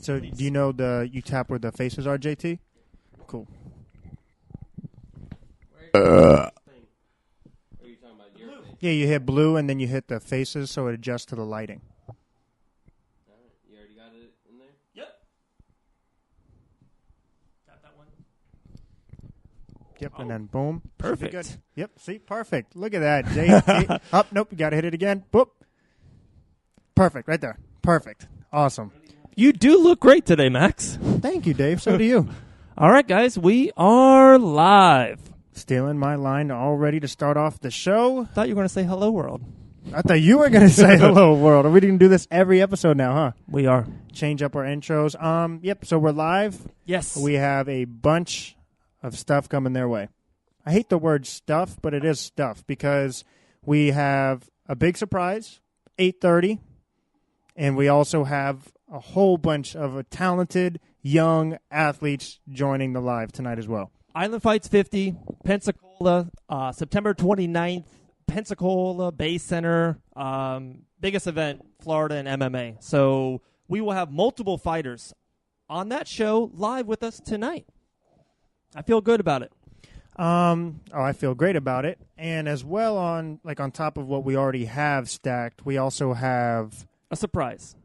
So do you know you tap where the faces are, JT? Cool. Yeah, you hit blue and then you hit the faces so it adjusts to the lighting. All right. You already got it in there? Yep. Got that one. Yep, and then boom. Perfect. Good. Yep, see? Perfect. Look at that. JT. Up, nope, you got to hit it again. Boop. Perfect, right there. Perfect. Awesome. You do look great today, Max. Thank you, Dave. So do you. All right, guys, we are live. Stealing my line all ready to start off the show. Thought you were going to say hello, world. I thought you were going to say hello, world. Are we going to do this every episode now, huh? We are. Change up our intros. Yep, so we're live. Yes. We have a bunch of stuff coming their way. I hate the word stuff, but it is stuff because we have a big surprise, 8:30, and we also have a whole bunch of talented young athletes joining the live tonight as well. Island Fights 50, Pensacola, September 29th, Pensacola Bay Center, biggest event, Florida and MMA. So we will have multiple fighters on that show live with us tonight. I feel good about it. I feel great about it. And as well on top of what we already have stacked, we also have a surprise.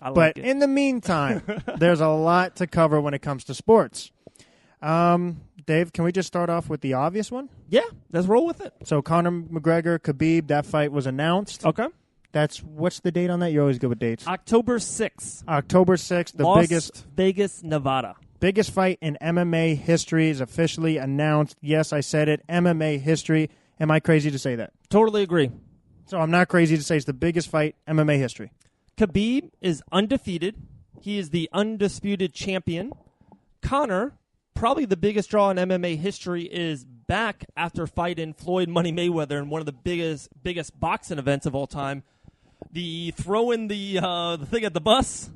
I like it. In the meantime, there's a lot to cover when it comes to sports. Dave, can we just start off with the obvious one? Yeah, let's roll with it. So Conor McGregor, Khabib, that fight was announced. Okay. What's the date on that? You're always good with dates. October 6th. October 6th, Las Vegas, Nevada. Biggest fight in MMA history is officially announced. Yes, I said it. MMA history. Am I crazy to say that? Totally agree. So I'm not crazy to say it's the biggest fight MMA history. Khabib is undefeated. He is the undisputed champion. Conor, probably the biggest draw in MMA history, is back after fighting Floyd Money Mayweather in one of the biggest boxing events of all time. The throwing the thing at the bus.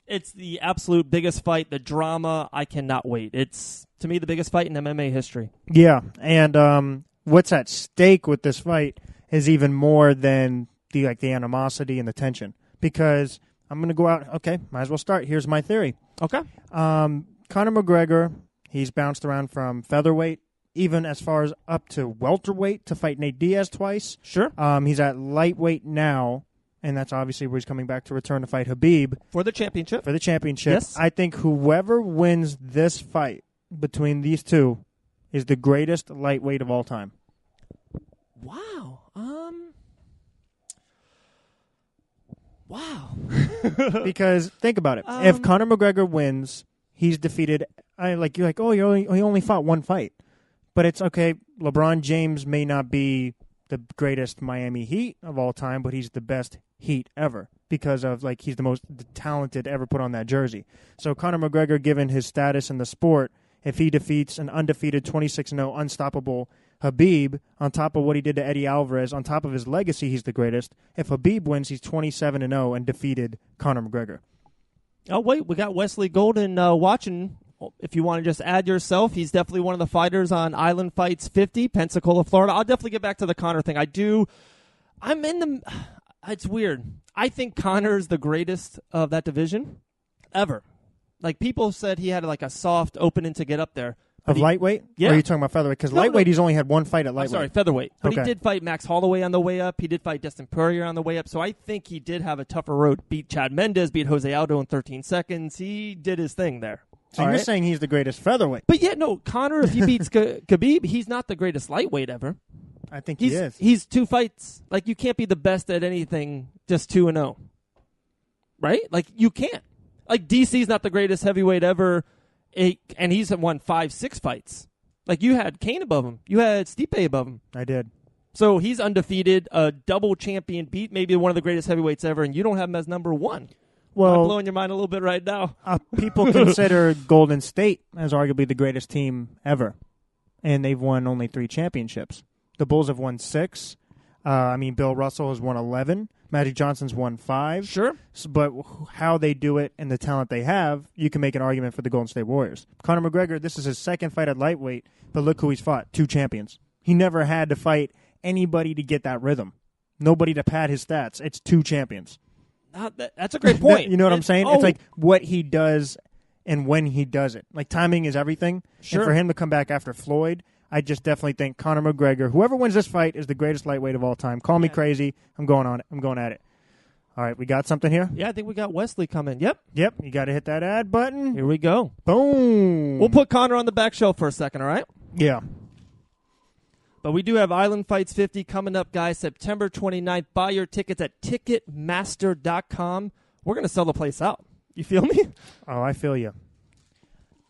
It's the absolute biggest fight. The drama, I cannot wait. It's, to me, the biggest fight in MMA history. Yeah, and what's at stake with this fight is even more than the animosity and the tension. Because I'm going to go out, okay, might as well start. Here's my theory. Okay. Conor McGregor, he's bounced around from featherweight, even as far as up to welterweight to fight Nate Diaz twice. Sure. He's at lightweight now, and that's obviously where he's coming back to return to fight Khabib. For the championship. Yes. I think whoever wins this fight between these two is the greatest lightweight of all time. Wow. Wow. Because think about it. If Conor McGregor wins, he's defeated. You're like, oh, he only fought one fight. But it's okay. LeBron James may not be the greatest Miami Heat of all time, but he's the best Heat ever because of he's the most talented ever put on that jersey. So Conor McGregor, given his status in the sport, if he defeats an undefeated 26-0 unstoppable Khabib, on top of what he did to Eddie Alvarez, on top of his legacy, he's the greatest. If Khabib wins, he's 27-0 and defeated Conor McGregor. Oh, wait, we got Wesley Golden watching. If you want to just add yourself, he's definitely one of the fighters on Island Fights 50, Pensacola, Florida. I'll definitely get back to the Conor thing. It's weird. I think Conor is the greatest of that division ever. People said he had a soft opening to get up there. Of lightweight? Yeah. Or are you talking about featherweight? Because lightweight, he's only had one fight at lightweight. I'm sorry, featherweight. But okay. He did fight Max Holloway on the way up. He did fight Dustin Poirier on the way up. So I think he did have a tougher road. Beat Chad Mendes, beat Jose Aldo in 13 seconds. He did his thing there. So you're saying he's the greatest featherweight? But yeah, no, Conor, if he beats Khabib, he's not the greatest lightweight ever. I think he is. He's two fights. You can't be the best at anything just 2-0. Right? You can't. DC's not the greatest heavyweight ever, and he's won 5-6 fights. You had Kane above him. You had Stipe above him. I did. So he's undefeated, a double champion, beat maybe one of the greatest heavyweights ever, and you don't have him as number one. Well, I'm blowing your mind a little bit right now. People consider Golden State as arguably the greatest team ever, and they've won only 3 championships. The Bulls have won 6. Bill Russell has won 11. Magic Johnson's won 5. Sure. But how they do it and the talent they have, you can make an argument for the Golden State Warriors. Conor McGregor, this is his second fight at lightweight, but look who he's fought. 2 champions. He never had to fight anybody to get that rhythm. Nobody to pad his stats. It's 2 champions. That's a great point. You know what I'm saying? Oh. It's like what he does and when he does it. Like timing is everything. Sure. And for him to come back after Floyd, I just definitely think Conor McGregor, whoever wins this fight, is the greatest lightweight of all time. Call me crazy. I'm going on it. I'm going at it. All right, we got something here? Yeah, I think we got Wesley coming. Yep. You got to hit that ad button. Here we go. Boom. We'll put Conor on the back shelf for a second, all right? Yeah. But we do have Island Fights 50 coming up, guys, September 29th. Buy your tickets at Ticketmaster.com. We're going to sell the place out. You feel me? Oh, I feel you.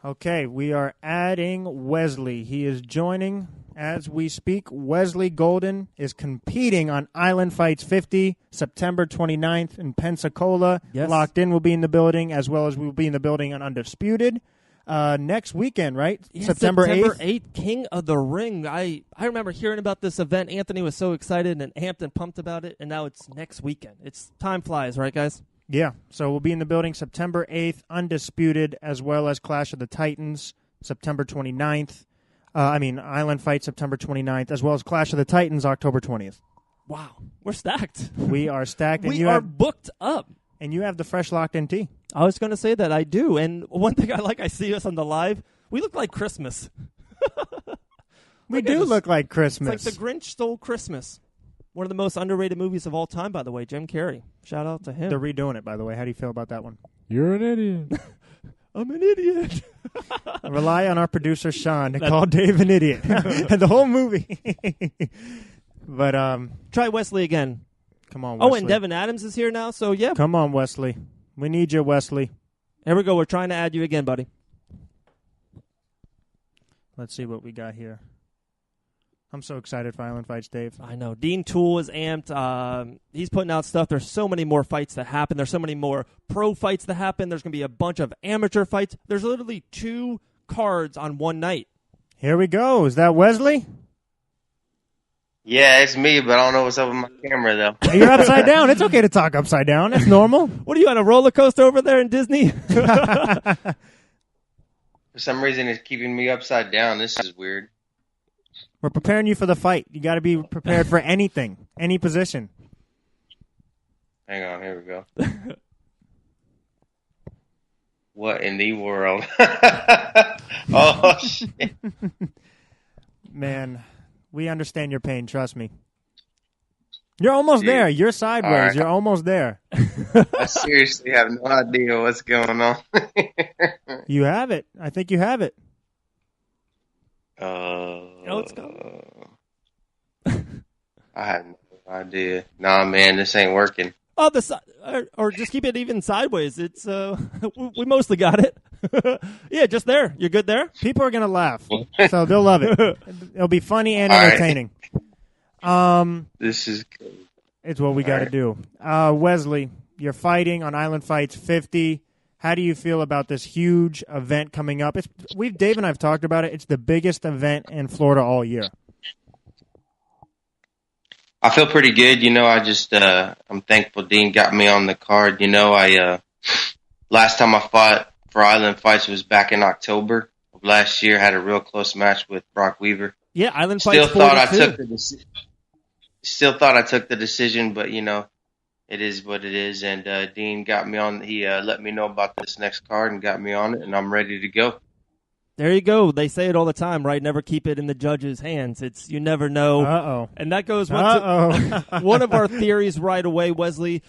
Okay, we are adding Wesley. He is joining as we speak. Wesley Golden is competing on Island Fights 50, September 29th in Pensacola. Yes. Locked In will be in the building, as well as we'll be in the building on Undisputed. Next weekend, right? Yeah, September 8th, King of the Ring. I remember hearing about this event. Anthony was so excited and amped and pumped about it, and now it's next weekend. Time flies, right, guys? Yeah, so we'll be in the building September 8th, Undisputed, as well as Clash of the Titans, September 29th. Island Fight, September 29th, as well as Clash of the Titans, October 20th. Wow, we're stacked. We are stacked. And we are booked up. And you have the fresh Locked In tee. I was going to say that I do. And one thing I see us on the live, we look like Christmas. We do look like Christmas. It's like The Grinch Stole Christmas. One of the most underrated movies of all time, by the way, Jim Carrey. Shout out to him. They're redoing it, by the way. How do you feel about that one? You're an idiot. I'm an idiot. Rely on our producer, Sean, to call Dave an idiot. And the whole movie. But try Wesley again. Come on, Wesley. Oh, and Devin Adams is here now, so yeah. Come on, Wesley. We need you, Wesley. Here we go. We're trying to add you again, buddy. Let's see what we got here. I'm so excited for Island Fights, Dave. I know. Dean Toole is amped. He's putting out stuff. There's so many more fights that happen. There's so many more pro fights that happen. There's going to be a bunch of amateur fights. There's literally 2 cards on one night. Here we go. Is that Wesley? Yeah, it's me, but I don't know what's up with my camera, though. You're upside down. It's okay to talk upside down. That's normal. What are you on a roller coaster over there in Disney? For some reason, it's keeping me upside down. This is weird. We're preparing you for the fight. You got to be prepared for anything, any position. Hang on, here we go. What in the world? Oh, shit. Man, we understand your pain. Trust me. You're almost Jeez. there. You're sideways. Right. You're almost there. I seriously have no idea what's going on. You have it. I think you have it. Let's go. I have no idea. Nah, man, this ain't working. Oh, or just keep it even sideways. It's we mostly got it. Yeah, just there. You're good there. People are gonna laugh, so they'll love it. It'll be funny and All right. entertaining. This is good. It's what we got to do. Wesley, you're fighting on Island Fights 50. How do you feel about this huge event coming up? Dave and I have talked about it. It's the biggest event in Florida all year. I feel pretty good. I'm thankful Dean got me on the card. Last time I fought for Island Fights was back in October of last year. Had a real close match with Brock Weaver. Yeah, Island Still Fights thought 42. I took the decision, but it is what it is. And Dean got me on. He let me know about this next card and got me on it, and I'm ready to go. There you go. They say it all the time, right? Never keep it in the judge's hands. You never know. Uh-oh. And that goes Uh-oh. one of our theories right away, Wesley.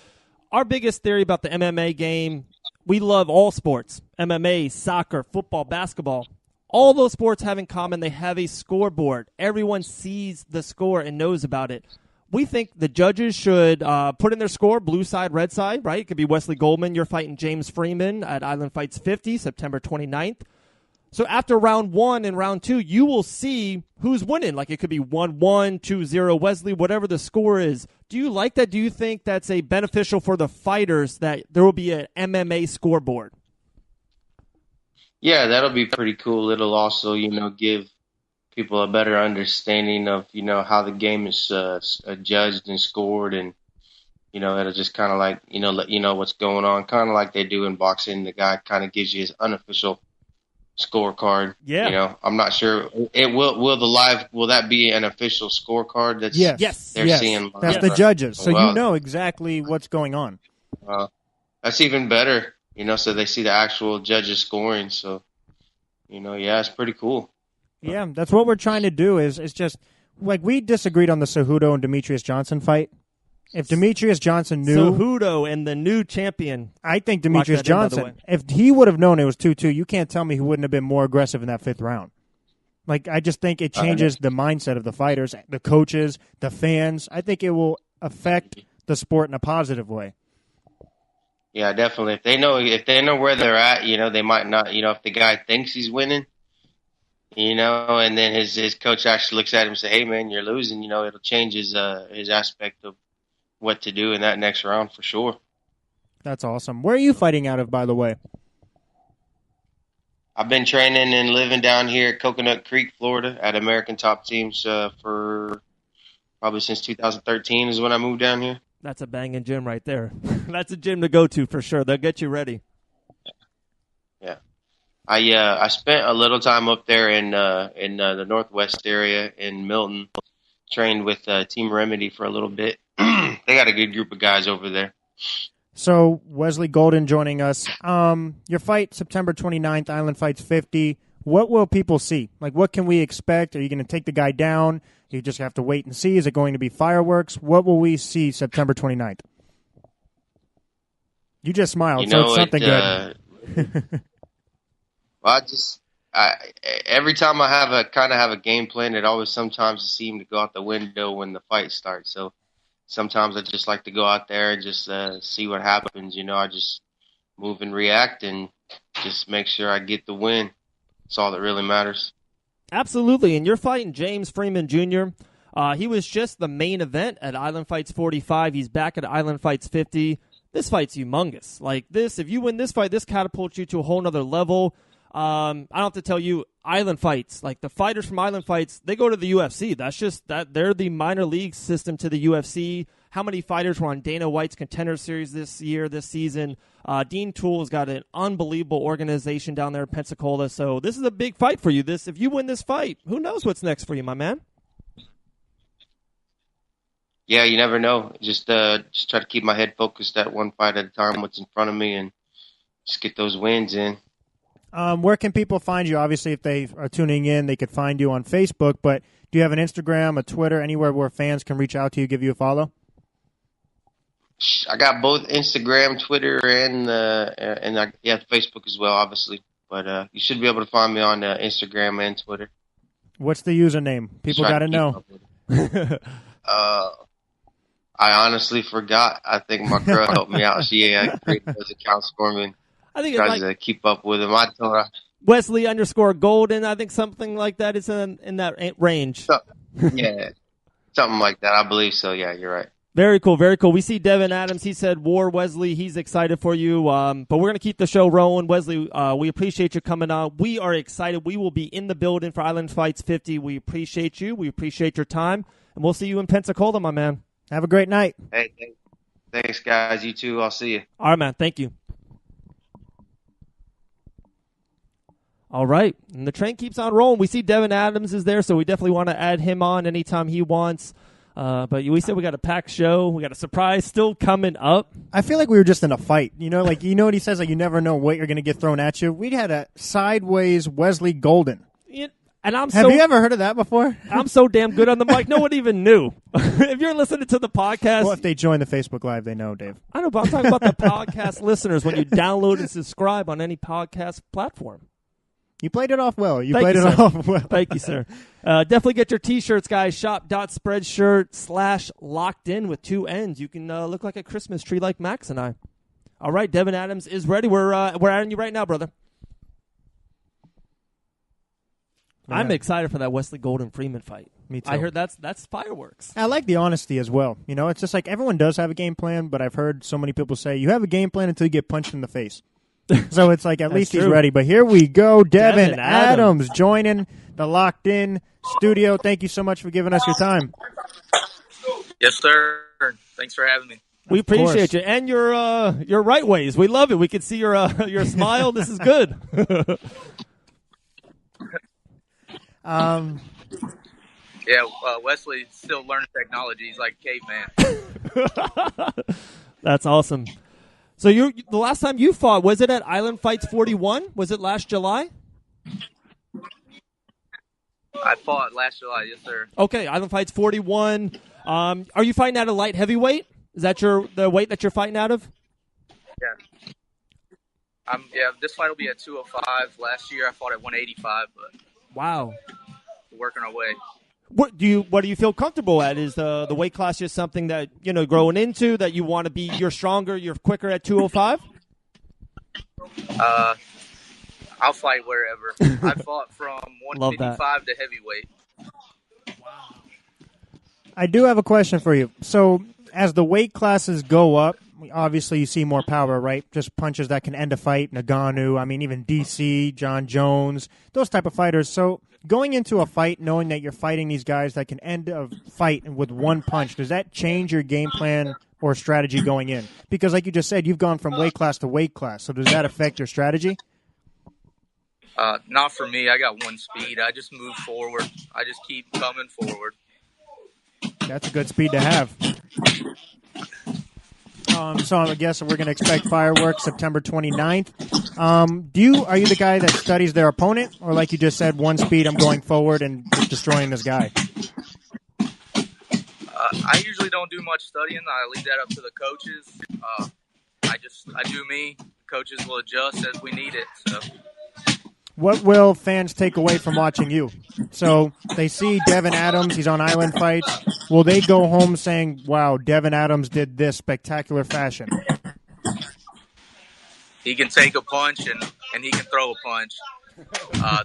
Our biggest theory about the MMA game, we love all sports. MMA, soccer, football, basketball. All those sports have in common, they have a scoreboard. Everyone sees the score and knows about it. We think the judges should put in their score, blue side, red side, right? It could be Wesley Goldman. You're fighting James Freeman at Island Fights 50, September 29th. So after round 1 and round 2, you will see who's winning. Like it could be 1-1, 2-0 Wesley, whatever the score is. Do you like that? Do you think that's a beneficial for the fighters that there will be an MMA scoreboard? Yeah, that'll be pretty cool. It'll also, give people a better understanding of, how the game is judged and scored, and it'll just kind of like, let you know what's going on, kind of like they do in boxing. The guy kind of gives you his unofficial scorecard. Yeah. I'm not sure. Will that be an official scorecard? That's Yes. they're seeing live? That's the judges, so Wow. you know exactly what's going on. That's even better, so they see the actual judges scoring. So, yeah, it's pretty cool. Yeah, that's what we're trying to do is just, like, we disagreed on the Cejudo and Demetrius Johnson fight. If Demetrius Johnson knew... Cejudo and the new champion. I think Demetrius Johnson, if he would have known it was 2-2, you can't tell me he wouldn't have been more aggressive in that 5th round. Like, I just think it changes the mindset of the fighters, the coaches, the fans. I think it will affect the sport in a positive way. Yeah, definitely. If they know where they're at, they might not, if the guy thinks he's winning, and then his coach actually looks at him and say, "Hey man, you're losing," it'll change his aspect of what to do in that next round for sure. That's awesome. Where are you fighting out of, by the way? I've been training and living down here at Coconut Creek, Florida, at American Top Teams for probably since 2013 is when I moved down here. That's a banging gym right there. That's a gym to go to for sure. They'll get you ready. Yeah, I spent a little time up there in the Northwest area in Milton, trained with Team Remedy for a little bit. They got a good group of guys over there. So Wesley Golden joining us. Your fight September 29th, Island Fights 50. What will people see? Like, what can we expect? Are you going to take the guy down? You just have to wait and see. Is it going to be fireworks? What will we see September 29th? You just smiled, so it's something good. Well, every time I have a game plan, it always sometimes seems to go out the window when the fight starts. So sometimes I just like to go out there and just see what happens. I just move and react and just make sure I get the win. That's all that really matters. Absolutely, and you're fighting James Freeman Jr. He was just the main event at Island Fights 45. He's back at Island Fights 50. This fight's humongous. Like this, if you win this fight, this catapults you to a whole nother level. I don't have to tell you, Island Fights, like the fighters from Island Fights, they go to the UFC. That's just that they're the minor league system to the UFC. How many fighters were on Dana White's Contender Series this season? Dean Toole's got an unbelievable organization down there in Pensacola. So this is a big fight for you. If you win this fight, who knows what's next for you, my man? Yeah, you never know. Just try to keep my head focused at one fight at a time, what's in front of me, and just get those wins in. Where can people find you? Obviously, if they are tuning in, they could find you on Facebook. But do you have an Instagram, a Twitter, anywhere where fans can reach out to you, give you a follow? I got both Instagram, Twitter, and Facebook as well, obviously. But you should be able to find me on Instagram and Twitter. What's the username? People got to know. I honestly forgot. I think my girl helped me out. She created those accounts for me. I think tries to keep up with him. I told her Wesley_Golden. I think something like that is in that range. Yeah, something like that. I believe so. Yeah, you're right. Very cool, very cool. We see Devin Adams. He said, "War Wesley." He's excited for you. But we're gonna keep the show rolling, Wesley. We appreciate you coming on. We are excited. We will be in the building for Island Fights 50. We appreciate you. We appreciate your time, and we'll see you in Pensacola, my man. Have a great night. Hey, thanks, guys. You too. I'll see you. All right, man. Thank you. All right, and the train keeps on rolling. We see Devin Adams is there, so we definitely want to add him on anytime he wants. But we said we got a packed show. We got a surprise still coming up. I feel like we were just in a fight. Like what he says, like you never know what you're going to get thrown at you. We had a sideways Wesley Golden. And Have you ever heard of that before? I'm so damn good on the mic. No one even knew. If you're listening to the podcast. Well, if they join the Facebook Live, they know, Dave. I know, but I'm talking about the podcast listeners when you download and subscribe on any podcast platform. You played it off well. Thank you, sir. Definitely get your T-shirts, guys. Shop.spreadshirt/locked in with 2 N's. You can look like a Christmas tree like Max and I. All right, Devin Adams is ready. We're adding you right now, brother. Yeah. I'm excited for that Wesley Golden Freeman fight. Me too. I heard that's fireworks. I like the honesty as well. It's just like everyone does have a game plan, but I've heard so many people say you have a game plan until you get punched in the face. So it's like at least he's ready. But here we go. Devin Adams joining the Locked In studio. Thank you so much for giving us your time. Yes, sir. Thanks for having me. We appreciate you. And your right ways. We love it. We can see your smile. This is good. Wesley's still learning technology. He's like a caveman. That's awesome. So the last time you fought, was it at Island Fights 41? Was it last July? I fought last July, yes, sir. Okay, Island Fights 41. Are you fighting out of light heavyweight? Is that the weight that you're fighting out of? Yeah. This fight will be at 205. Last year I fought at 185, but wow, we're working our way. What do you feel comfortable at? Is the weight class just something that growing into that you want to be? You're stronger, you're quicker at 205. I'll fight wherever. I fought from 155 to heavyweight. Wow. I do have a question for you. So as the weight classes go up, obviously you see more power, right? Just punches that can end a fight. Nagano, I mean, even DC, John Jones, those type of fighters. So going into a fight, knowing that you're fighting these guys that can end a fight with one punch, does that change your game plan or strategy going in? Because like you just said, you've gone from weight class to weight class. So does that affect your strategy? Not for me. I got one speed. I just move forward. I just keep coming forward. That's a good speed to have. So I guess we're going to expect fireworks September 29th. Are you the guy that studies their opponent, or like you just said, one speed, I'm going forward and just destroying this guy? I usually don't do much studying. I leave that up to the coaches. I do me. Coaches will adjust as we need it. So. What will fans take away from watching you? So they see Devin Adams, he's on Island Fights. Will they go home saying, wow, Devin Adams did this spectacular fashion? He can take a punch and he can throw a punch.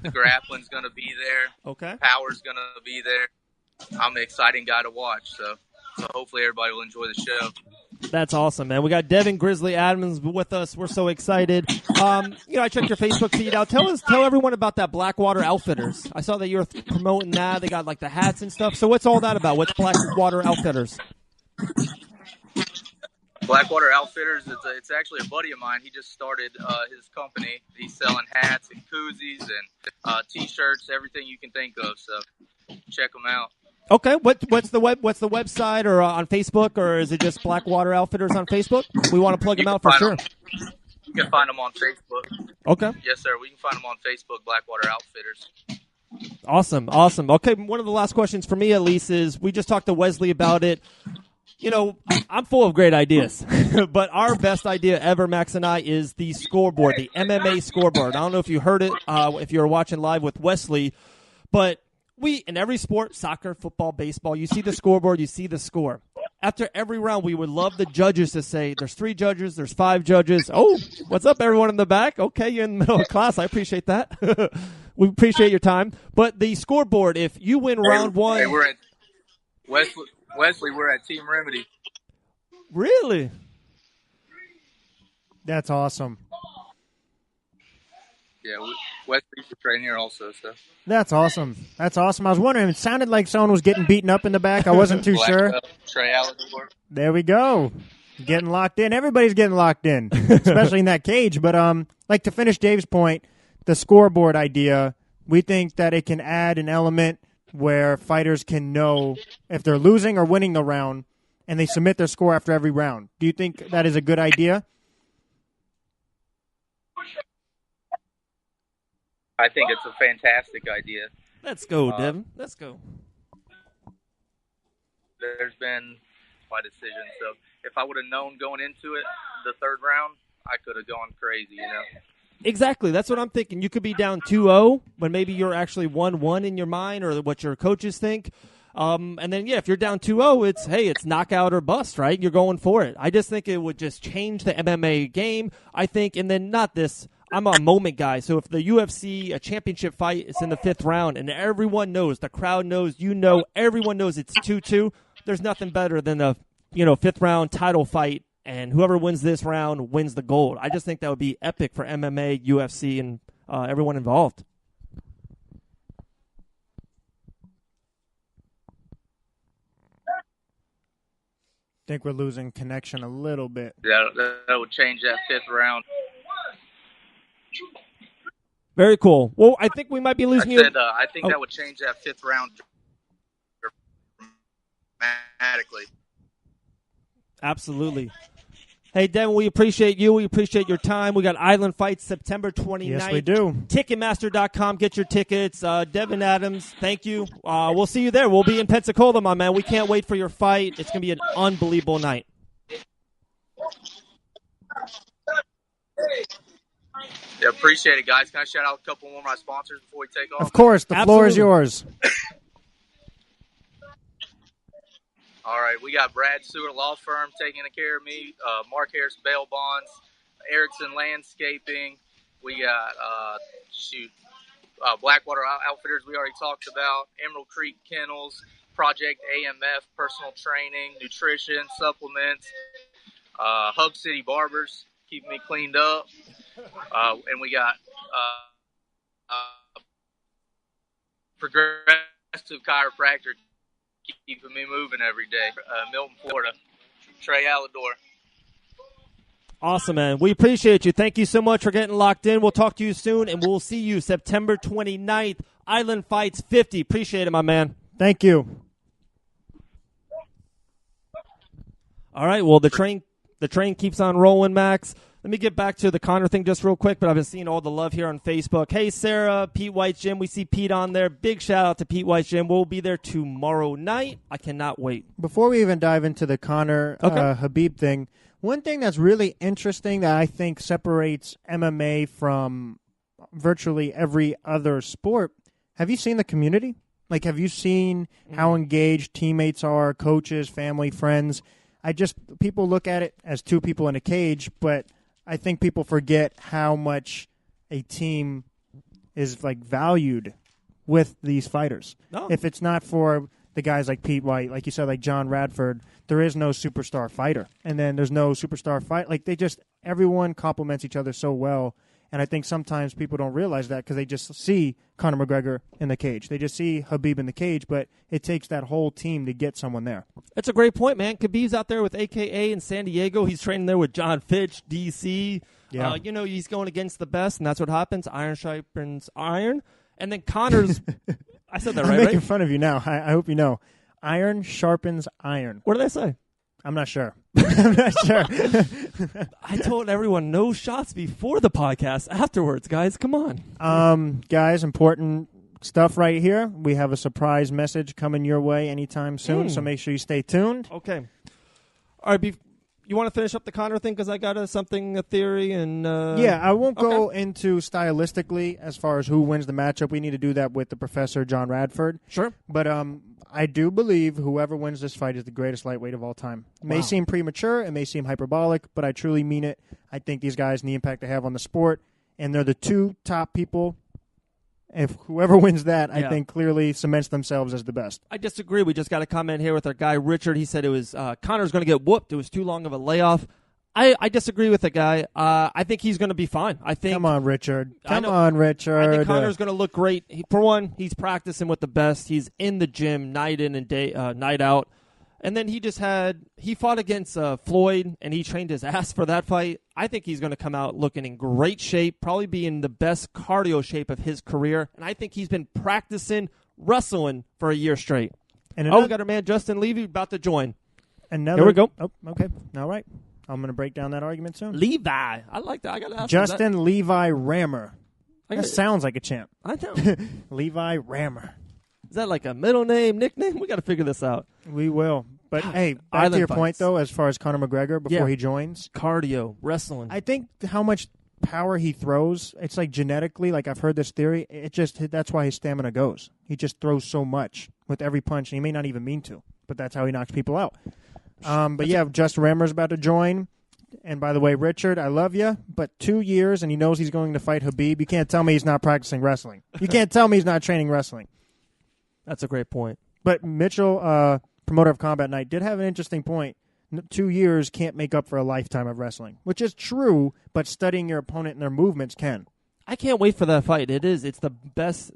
The grappling's going to be there. Okay. Power's going to be there. I'm an exciting guy to watch, so hopefully everybody will enjoy the show. That's awesome, man. We got Devin Grizzly Adams with us. We're so excited. I checked your Facebook feed out. Tell everyone about that Blackwater Outfitters. I saw that you're promoting that. They got like the hats and stuff. So what's all that about? What's Blackwater Outfitters? Blackwater Outfitters, it's actually a buddy of mine. He just started his company. He's selling hats and koozies and T-shirts, everything you can think of. So check them out. Okay, what's the website or on Facebook, or is it just Blackwater Outfitters on Facebook? We want to plug them out for sure. You can find them on Facebook. Okay. Yes, sir. We can find them on Facebook, Blackwater Outfitters. Awesome. Okay, one of the last questions for me, at least, is we just talked to Wesley about it. I'm full of great ideas, but our best idea ever, Max and I, is the scoreboard, the MMA scoreboard. I don't know if you heard it, if you were watching live with Wesley, but in every sport, soccer, football, baseball, you see the scoreboard, you see the score. After every round, we would love the judges to say, there's 3 judges, there's 5 judges. Oh, what's up, everyone in the back? Okay, you're in the middle of class. I appreciate that. We appreciate your time. But the scoreboard, if you win round 1. Hey, we're at Wesley, we're at Team Remedy. Really? That's awesome. Yeah, Wesley used to train here also. So. That's awesome. I was wondering, it sounded like someone was getting beaten up in the back. I wasn't too sure. Trey Allador. There we go. Getting locked in. Everybody's getting locked in, especially in that cage. But like to finish Dave's point, the scoreboard idea, we think that it can add an element where fighters can know if they're losing or winning the round, and they submit their score after every round. Do you think that is a good idea? I think it's a fantastic idea. Let's go, Devin. Let's go. There's been my decision. So if I would have known going into it, the third round, I could have gone crazy, Exactly. That's what I'm thinking. You could be down 2-0, but maybe you're actually 1-1 in your mind or what your coaches think. And then, if you're down 2-0, it's knockout or bust, right? You're going for it. I just think it would just change the MMA game, I think. And then not this. I'm a moment guy, so if the UFC, a championship fight, is in the 5th round, and everyone knows, the crowd knows, everyone knows it's 2-2, there's nothing better than the 5th round title fight, and whoever wins this round wins the gold. I just think that would be epic for MMA, UFC, and everyone involved. I think we're losing connection a little bit. Yeah, that would change that 5th round. Very cool. Well, I think we might be losing you. I think that would change that 5th round dramatically. Absolutely. Hey, Devin, we appreciate you. We appreciate your time. We got Island Fights September 29th. Yes, we do. Ticketmaster.com. Get your tickets. Devin Adams, thank you. We'll see you there. We'll be in Pensacola, my man. We can't wait for your fight. It's going to be an unbelievable night. Yeah, appreciate it, guys. Can I shout out a couple more of my sponsors before we take off? Of course, the floor is yours. All right, we got Brad Stewart Law Firm taking care of me, Mark Harris Bail Bonds, Erickson Landscaping. We got Blackwater Outfitters we already talked about, Emerald Creek Kennels, Project AMF Personal Training, Nutrition, Supplements, Hub City Barbers, keeping me cleaned up, and we got Progressive Chiropractor, keeping me moving every day. Milton, Florida. Trey Alador. Awesome, man. We appreciate you. Thank you so much for getting locked in. We'll talk to you soon, and we'll see you September 29th, Island Fights 50. Appreciate it, my man. Thank you. All right, well, the train keeps on rolling, Max. Let me get back to the Conor thing just real quick, but I've been seeing all the love here on Facebook. Hey, Sarah, Pete White's Gym. We see Pete on there. Big shout out to Pete White's Gym. We'll be there tomorrow night. I cannot wait. Before we even dive into the Conor Khabib thing, one thing that's really interesting that I think separates MMA from virtually every other sport, have you seen the community? Like, have you seen how engaged teammates are, coaches, family, friends? People look at it as two people in a cage, but I think people forget how much a team is like valued with these fighters. No. If it's not for the guys like Pete White, like you said, like John Radford, there is no superstar fighter. And then there's no superstar fight. Like everyone complements each other so well. And I think sometimes people don't realize that because they just see Conor McGregor in the cage. They just see Khabib in the cage, but it takes that whole team to get someone there. That's a great point, man. Khabib's out there with AKA in San Diego. He's training there with John Fitch, DC. Yeah. He's going against the best, and that's what happens. Iron sharpens iron. And then Conor's I said that right, I'm making right? fun of you now. I hope you know. Iron sharpens iron. What did I say? I'm not sure. I'm not sure. I told everyone no shots before the podcast. Afterwards, guys, come on. Guys, important stuff right here. We have a surprise message coming your way anytime soon, so make sure you stay tuned. Okay. All right, you want to finish up the Conor thing because I got a theory and yeah, I won't go into stylistically as far as who wins the matchup. We need to do that with the professor John Radford. Sure. But I do believe whoever wins this fight is the greatest lightweight of all time. It may seem premature, it may seem hyperbolic, but I truly mean it. I think these guys and the impact they have on the sport, and they're the two top people. If whoever wins that, I think clearly cements themselves as the best. I disagree. We just got a comment here with our guy Richard. He said it was Conor's going to get whooped. It was too long of a layoff. I disagree with the guy. I think he's going to be fine. Come on, Richard. Come on, Richard. I think Conor's going to look great. For one, he's practicing with the best. He's in the gym night in and night out. And then he fought against Floyd, and he trained his ass for that fight. I think he's going to come out looking in great shape, probably be in the best cardio shape of his career. And I think he's been practicing wrestling for a year straight. And we got our man Justin Levy about to join. Here we go. Oh, okay. All right. I'm going to break down that argument soon. Levi. I like that. I got to ask Justin Levi Rammer. That sounds like a champ. I know. Levi Rammer. Is that like a middle name, nickname? We got to figure this out. We will. But, hey, back to your point, though, as far as Conor McGregor before he joins. Cardio, wrestling. I think how much power he throws, it's like genetically, like I've heard this theory, that's why his stamina goes. He just throws so much with every punch, and he may not even mean to, but that's how he knocks people out. But Justin Rammer's about to join. And by the way, Richard, I love you, but 2 years, and he knows he's going to fight Khabib. You can't tell me he's not practicing wrestling. You can't tell me he's not training wrestling. That's a great point. But Mitchell, promoter of Combat Night, did have an interesting point. 2 years can't make up for a lifetime of wrestling, which is true, but studying your opponent and their movements can. I can't wait for that fight. It's the best,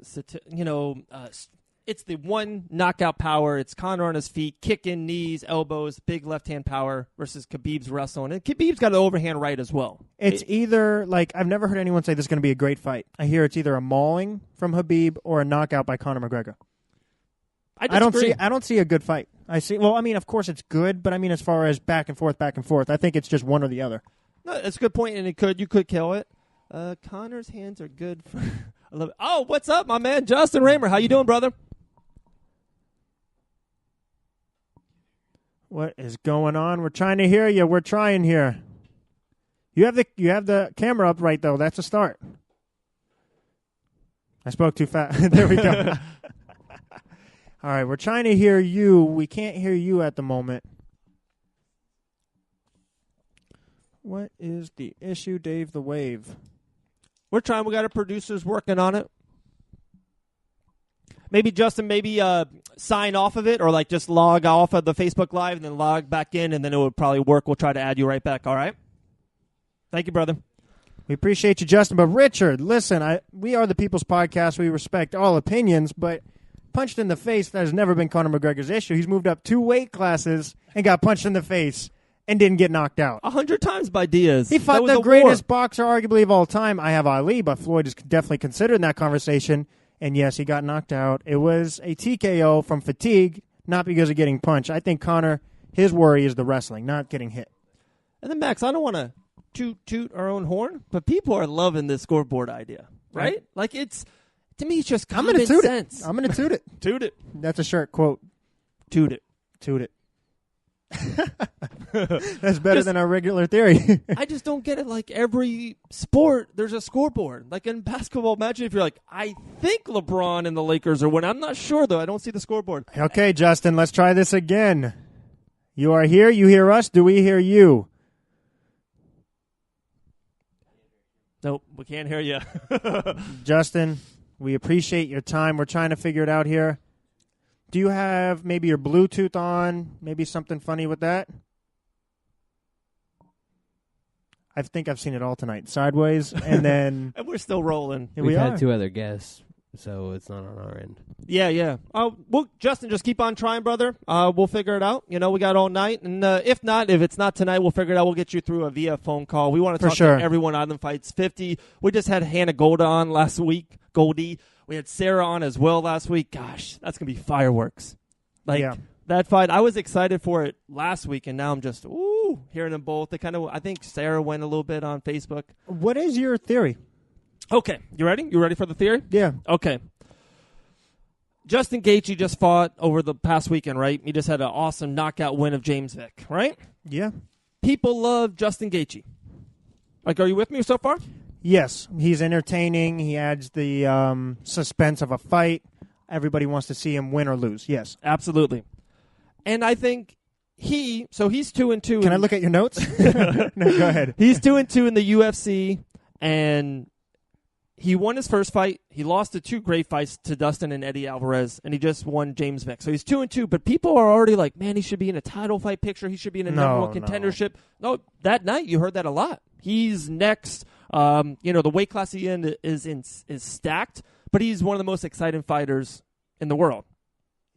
it's the one knockout power. It's Conor on his feet, kicking, knees, elbows, big left-hand power versus Khabib's wrestling. And Khabib's got an overhand right as well. It's either, I've never heard anyone say this is going to be a great fight. I hear it's either a mauling from Khabib or a knockout by Conor McGregor. I don't see a good fight. I see. Well, I mean, of course it's good, but I mean, as far as back and forth, I think it's just one or the other. No, that's a good point, and you could kill it. Connor's hands are good for. I love it. Oh, what's up, my man, Justin Raymer? How you doing, brother? What is going on? We're trying to hear you. We're trying here. You have the camera up right though. That's a start. I spoke too fast. There we go. All right, we're trying to hear you. We can't hear you at the moment. What is the issue, Dave the Wave? We're trying. We got our producers working on it. Maybe, Justin, sign off of it or like just log off of the Facebook Live and then log back in, and then it would probably work. We'll try to add you right back, all right? Thank you, brother. We appreciate you, Justin. But, Richard, listen, we are the People's Podcast. We respect all opinions, but punched in the face, that has never been Conor McGregor's issue. He's moved up 2 weight classes and got punched in the face and didn't get knocked out. 100 times by Diaz. He fought the greatest boxer, arguably, of all time. I have Ali, but Floyd is definitely considered in that conversation. And, yes, he got knocked out. It was a TKO from fatigue, not because of getting punched. I think Conor, his worry is the wrestling, not getting hit. And then, Max, I don't want to toot our own horn, but people are loving this scoreboard idea, right? Like, to me, it's just common sense. I'm going to toot it. Toot it. That's a shirt quote. Toot it. Toot it. That's better than our regular theory. I just don't get it. Like every sport, there's a scoreboard. Like in basketball, imagine if you're like, I think LeBron and the Lakers are winning. I'm not sure, though. I don't see the scoreboard. Okay, Justin, let's try this again. You are here. You hear us. Do we hear you? Nope, we can't hear you. Justin, we appreciate your time. We're trying to figure it out here. Do you have maybe your Bluetooth on? Maybe something funny with that? I think I've seen it all tonight. Sideways, and then... and we're still rolling. We've had 2 other guests, so it's not on our end. Yeah. Well, Justin, just keep on trying, brother. We'll figure it out. You know, we got all night. And if it's not tonight, we'll figure it out. We'll get you through via phone call. We want to talk to everyone on the Fights 50. We just had Hannah Golda on last week. Goldie. We had Sarah on as well last week. Gosh, that's going to be fireworks. That fight, I was excited for it last week, and now I'm just, hearing them both. I think Sarah went a little bit on Facebook. What is your theory? Okay, you ready? You ready for the theory? Yeah. Okay. Justin Gaethje just fought over the past weekend, right? He just had an awesome knockout win of James Vick, right? Yeah. People love Justin Gaethje. Like, are you with me so far? Yes, he's entertaining. He adds the suspense of a fight. Everybody wants to see him win or lose. Yes, absolutely. And I think he's 2-2. Can I look at your notes? No, go ahead. He's 2-2 in the UFC, and he won his first fight. He lost the 2 great fights to Dustin and Eddie Alvarez, and he just won James Vick. So he's 2-2. But people are already like, man, he should be in a title fight picture. He should be in a number 1 contendership. No, that night you heard that a lot. He's next. The weight class he in is stacked, but he's one of the most exciting fighters in the world.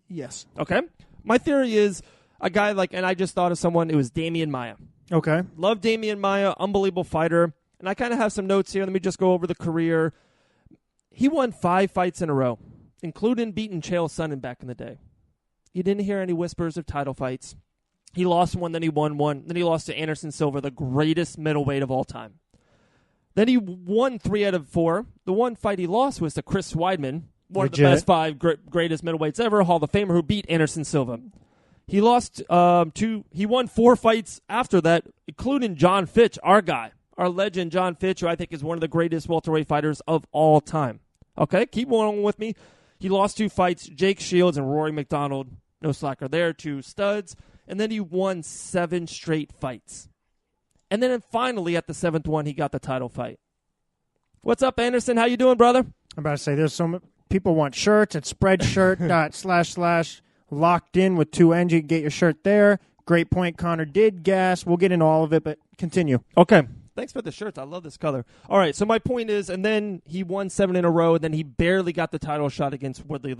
Yes. Okay. My theory is a guy and I just thought of someone. It was Damian Maia. Okay. Love Damian Maia, unbelievable fighter. And I kind of have some notes here. Let me just go over the career. He won 5 fights in a row, including beating Chael Sonnen back in the day. You didn't hear any whispers of title fights. He lost one, then he won one. Then he lost to Anderson Silva, the greatest middleweight of all time. Then he won 3 out of 4. The one fight he lost was to Chris Weidman, one of the best 5 greatest middleweights ever, Hall of Famer, who beat Anderson Silva. He lost 2. He won 4 fights after that, including John Fitch, our guy, our legend John Fitch, who I think is one of the greatest welterweight fighters of all time. Okay, keep on with me. He lost 2 fights, Jake Shields and Rory McDonald. No slacker there, 2 studs. And then he won 7 straight fights. And then finally, at the 7th one, he got the title fight. What's up, Anderson? How you doing, brother? I'm about to say, there's some people want shirts at spreadshirt./ locked in with 2 N's. You can get your shirt there. Great point. Conor did gas. We'll get into all of it, but continue. Okay. Thanks for the shirts. I love this color. All right, so my point is, and then he won 7 in a row, and then he barely got the title shot against Woodley.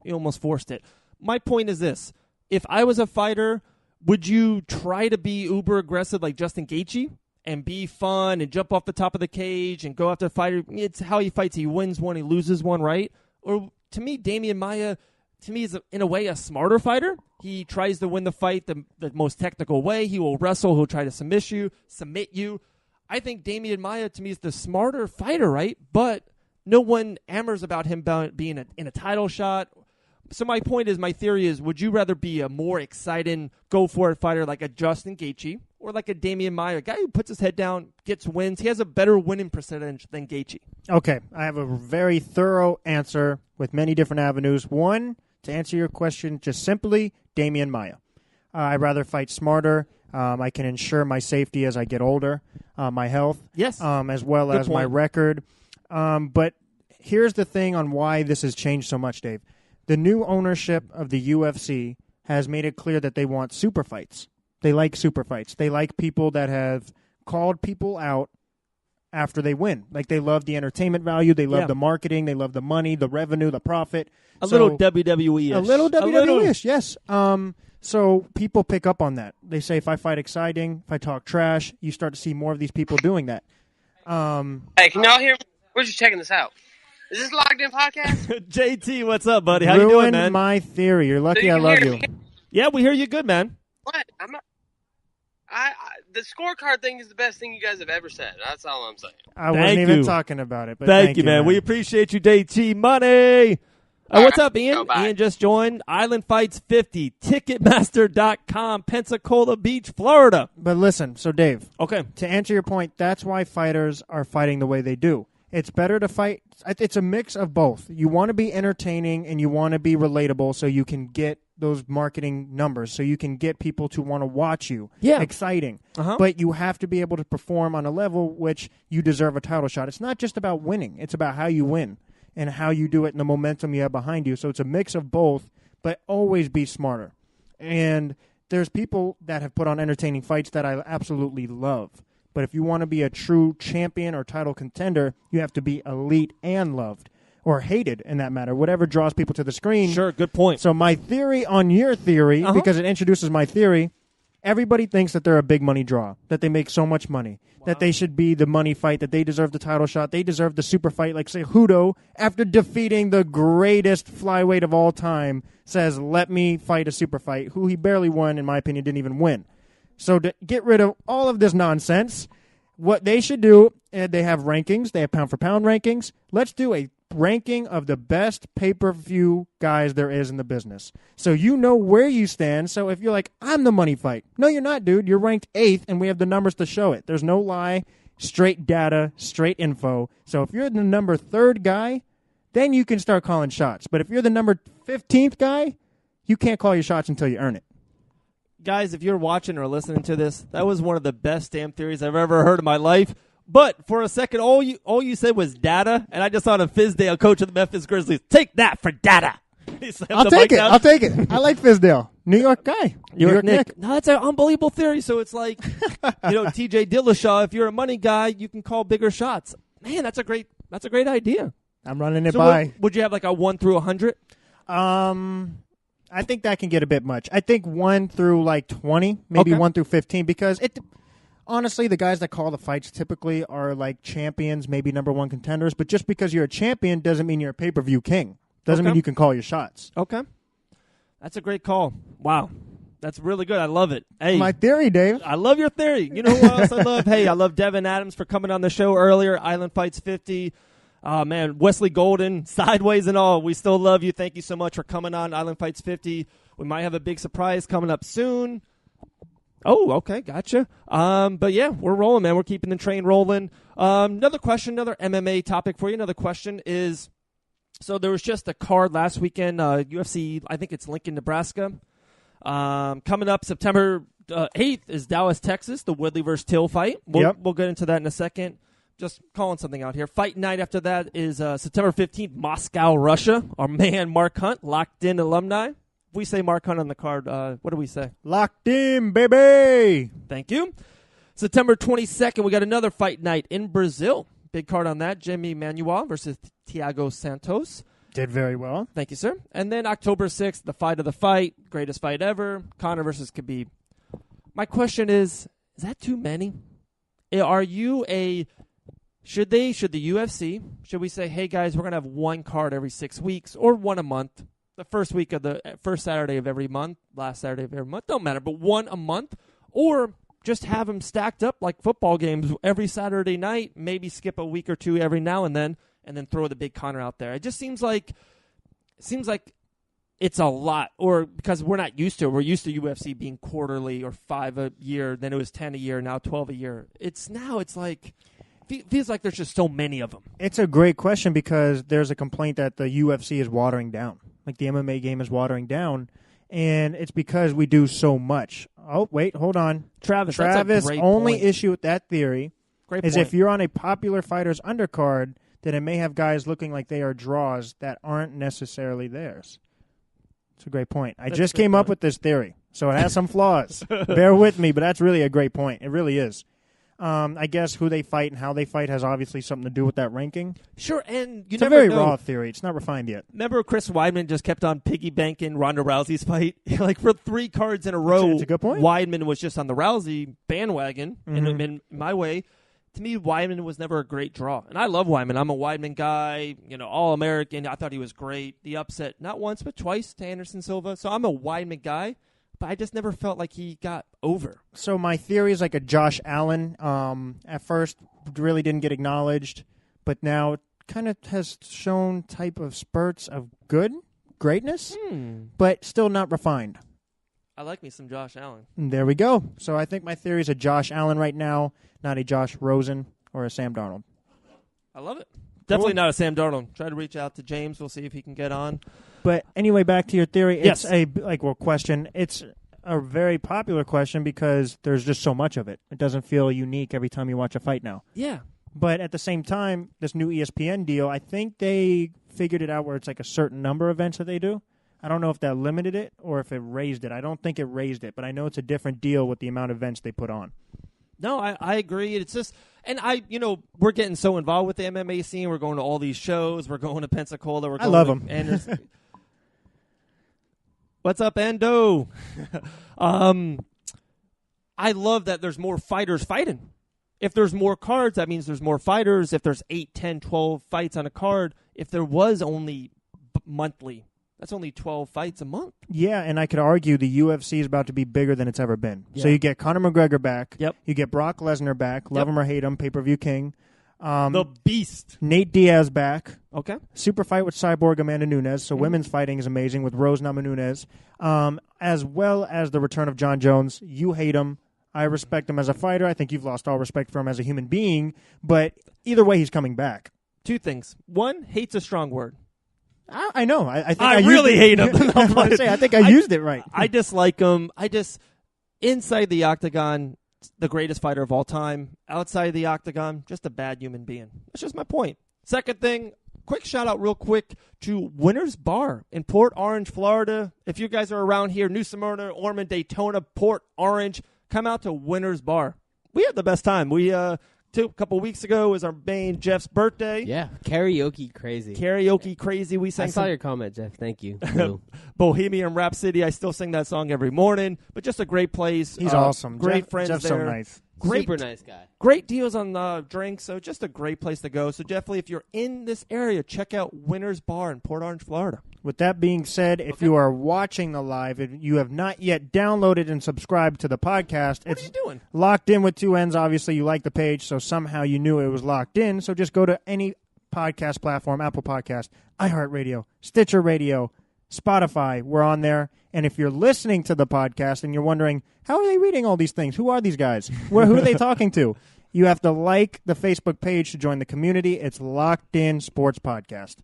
He almost forced it. My point is this. If I was a fighter, would you try to be uber aggressive like Justin Gaethje and be fun and jump off the top of the cage and go after the fighter? It's how he fights. He wins one, he loses one, right? Or to me, Damian Maia to me, is in a way a smarter fighter. He tries to win the fight the most technical way. He will wrestle. He'll try to submit you. I think Damian Maia, to me, is the smarter fighter, right? But no one hammers about him being in a title shot. So my theory is, would you rather be a more exciting, go-for-it fighter like a Justin Gaethje or like a Damian Maia, a guy who puts his head down, gets wins? He has a better winning percentage than Gaethje. Okay, I have a very thorough answer with many different avenues. One, to answer your question, just simply, Damian Maia. I'd rather fight smarter. I can ensure my safety as I get older, my health, yes, as well as my record. But here's the thing on why this has changed so much, Dave. The new ownership of the UFC has made it clear that they want super fights. They like super fights. They like people that have called people out after they win. Like, they love the entertainment value. They love the marketing. They love the money, the revenue, the profit. A little WWE-ish. A little WWE-ish, yes. So people pick up on that. They say, if I fight exciting, if I talk trash, you start to see more of these people doing that. Hey, can y'all hear me? We're just checking this out. Is this Locked In Podcast? JT, what's up, buddy? How you doing, man? Ruin my theory. You're lucky I love you. Yeah, we hear you good, man. What? I'm not. The scorecard thing is the best thing you guys have ever said. That's all I'm saying. I wasn't even talking about it. But thank you, man. We appreciate you, JT Money. What's up, Ian? Ian just joined. Island Fights 50, Ticketmaster.com, Pensacola Beach, Florida. But listen, so Dave. Okay. To answer your point, that's why fighters are fighting the way they do. It's better to fight. It's a mix of both. You want to be entertaining and you want to be relatable so you can get those marketing numbers, so you can get people to want to watch you. Yeah. Exciting. But you have to be able to perform on a level which you deserve a title shot. It's not just about winning. It's about how you win and how you do it and the momentum you have behind you. So it's a mix of both, but always be smarter. And there's people that have put on entertaining fights that I absolutely love. But if you want to be a true champion or title contender, you have to be elite and loved or hated in that matter, whatever draws people to the screen. Sure, good point. So my theory on your theory, because it introduces my theory, everybody thinks that they're a big money draw, that they make so much money, that they should be the money fight, that they deserve the title shot, they deserve the super fight, like, say, Hudo, after defeating the greatest flyweight of all time, says, let me fight a super fight, who he barely won, in my opinion, didn't even win. So to get rid of all of this nonsense, what they should do, they have rankings, they have pound-for-pound rankings. Let's do a ranking of the best pay-per-view guys there is in the business. So you know where you stand. So if you're like, I'm the money fight. No, you're not, dude. You're ranked 8th, and we have the numbers to show it. There's no lie, straight data, straight info. So if you're the number 3rd guy, then you can start calling shots. But if you're the number 15th guy, you can't call your shots until you earn it. Guys, if you're watching or listening to this, that was one of the best damn theories I've ever heard in my life. But for a second, all you said was data, and I just thought of Fizdale, coach of the Memphis Grizzlies. Take that for data. I'll take it. I like Fizdale. New York guy. New York Nick. No, that's an unbelievable theory. So it's like, TJ Dillashaw, if you're a money guy, you can call bigger shots. Man, that's a great idea. I'm running it by. Would you have like a 1 through 100? I think that can get a bit much. I think 1 through like 20, maybe 1 through 15, because honestly, the guys that call the fights typically are like champions, maybe number 1 contenders. But just because you're a champion doesn't mean you're a pay-per-view king. Doesn't mean you can call your shots. Okay. That's a great call. Wow. That's really good. I love it. Hey, my theory, Dave. I love your theory. You know who else I love? Hey, I love Devin Adams for coming on the show earlier. Island Fights 50. Oh, man, Wesley Golden, Sideways and all. We still love you. Thank you so much for coming on Island Fights 50. We might have a big surprise coming up soon. Oh, okay, gotcha. But, yeah, we're rolling, man. We're keeping the train rolling. Another question, another MMA topic for you. Another question is, so there was just a card last weekend, UFC, I think it's Lincoln, Nebraska. Coming up September 8th is Dallas, Texas, the Woodley versus Till fight. We'll get into that in a second. Just calling something out here. Fight night after that is September 15th, Moscow, Russia. Our man, Mark Hunt, Locked In alumni. If we say Mark Hunt on the card, what do we say? Locked In, baby! Thank you. September 22nd, we got another fight night in Brazil. Big card on that. Jimmy Manuel versus Thiago Santos. Did very well. Thank you, sir. And then October 6th, the fight of the fight. Greatest fight ever. Conor versus Khabib. My question is that too many? Are you a... Should the UFC, should we say, hey, guys, we're going to have one card every 6 weeks or one a month? the first Saturday of every month, last Saturday of every month, don't matter, but one a month, or just have them stacked up like football games every Saturday night, maybe skip a week or two every now and then throw the big Conor out there. It just seems like it's a lot, or because we're not used to it. We're used to UFC being quarterly or 5 a year, then it was 10 a year, now 12 a year. It's like feels like there's just so many of them. It's a great question because there's a complaint that the UFC is watering down. Like the MMA game is watering down, and it's because we do so much. Oh, wait, hold on. Travis, only point. issue with that theory is if you're on a popular fighter's undercard, then it may have guys looking like they are draws that aren't necessarily theirs. It's a great point. I just came up with this theory, so it has some flaws. Bear with me, but that's really a great point. It really is. I guess who they fight and how they fight has obviously something to do with that ranking. Sure, and it's a very raw theory. It's not refined yet. Remember Chris Weidman just kept on piggy-banking Ronda Rousey's fight? Like for 3 cards in a row, that's a good point. Weidman was just on the Rousey bandwagon, in my way. To me, Weidman was never a great draw. And I love Weidman. I'm a Weidman guy, All-American. I thought he was great. The upset, not once, but twice to Anderson Silva. So I'm a Weidman guy. But I just never felt like he got over. So my theory is like a Josh Allen. At first, really didn't get acknowledged, but now kind of has shown type of spurts of greatness, but still not refined. I like me some Josh Allen. And there we go. So I think my theory is a Josh Allen right now, not a Josh Rosen or a Sam Darnold. I love it. Definitely not a Sam Darnold. Try to reach out to James. We'll see if he can get on. But anyway, back to your theory. Yes. It's question. It's a very popular question because there's just so much of it. It doesn't feel unique every time you watch a fight now. Yeah. But at the same time, this new ESPN deal, I think they figured it out where it's like a certain number of events that they do. I don't know if that limited it or if it raised it. I don't think it raised it, but I know it's a different deal with the amount of events they put on. No, I agree. It's just, and we're getting so involved with the MMA scene. We're going to all these shows. We're going to Pensacola. I love them. What's up, Endo? I love that there's more fighters fighting. If there's more cards, that means there's more fighters. If there's 8, 10, 12 fights on a card, if there was only monthly, that's only 12 fights a month. Yeah, and I could argue the UFC is about to be bigger than it's ever been. Yeah. So you get Conor McGregor back. Yep. You get Brock Lesnar back. Love him or hate him, pay-per-view king. The Beast. Nate Diaz back. Okay. Super fight with Cyborg Amanda Nunes. So women's fighting is amazing with Rose Namajunas. As well as the return of John Jones. You hate him. I respect him as a fighter. I think you've lost all respect for him as a human being. But either way, he's coming back. 2 things. 1, hate's a strong word. I know. I think I really hate him. I think I used it right. I dislike him. Inside the octagon, the greatest fighter of all time. Outside the octagon, just a bad human being. That's just my point. Second thing, quick shout out real quick to Winner's Bar in Port Orange, Florida. If you guys are around here, New Smyrna, Ormond, Daytona, Port Orange, come out to Winner's Bar. We had the best time. A couple weeks ago was our main Jeff's birthday. Yeah, karaoke crazy. We sang. I saw your comment, Jeff. Thank you. Bohemian Rhapsody. I still sing that song every morning. But just a great place. He's awesome. Great friends Jeff's there. so nice. Super nice guy. Great deals on drinks. So just a great place to go. So definitely, if you're in this area, check out Winner's Bar in Port Orange, Florida. With that being said, if you are watching the live and you have not yet downloaded and subscribed to the podcast, what are you doing? Locked In with 2 N's. Obviously, you like the page, so somehow you knew it was locked in. So just go to any podcast platform, Apple Podcast, iHeartRadio, Stitcher Radio, Spotify. We're on there. And if you're listening to the podcast and you're wondering, how are they reading all these things? Who are these guys? Who are they talking to? You have to like the Facebook page to join the community. It's Locked In Sports Podcast.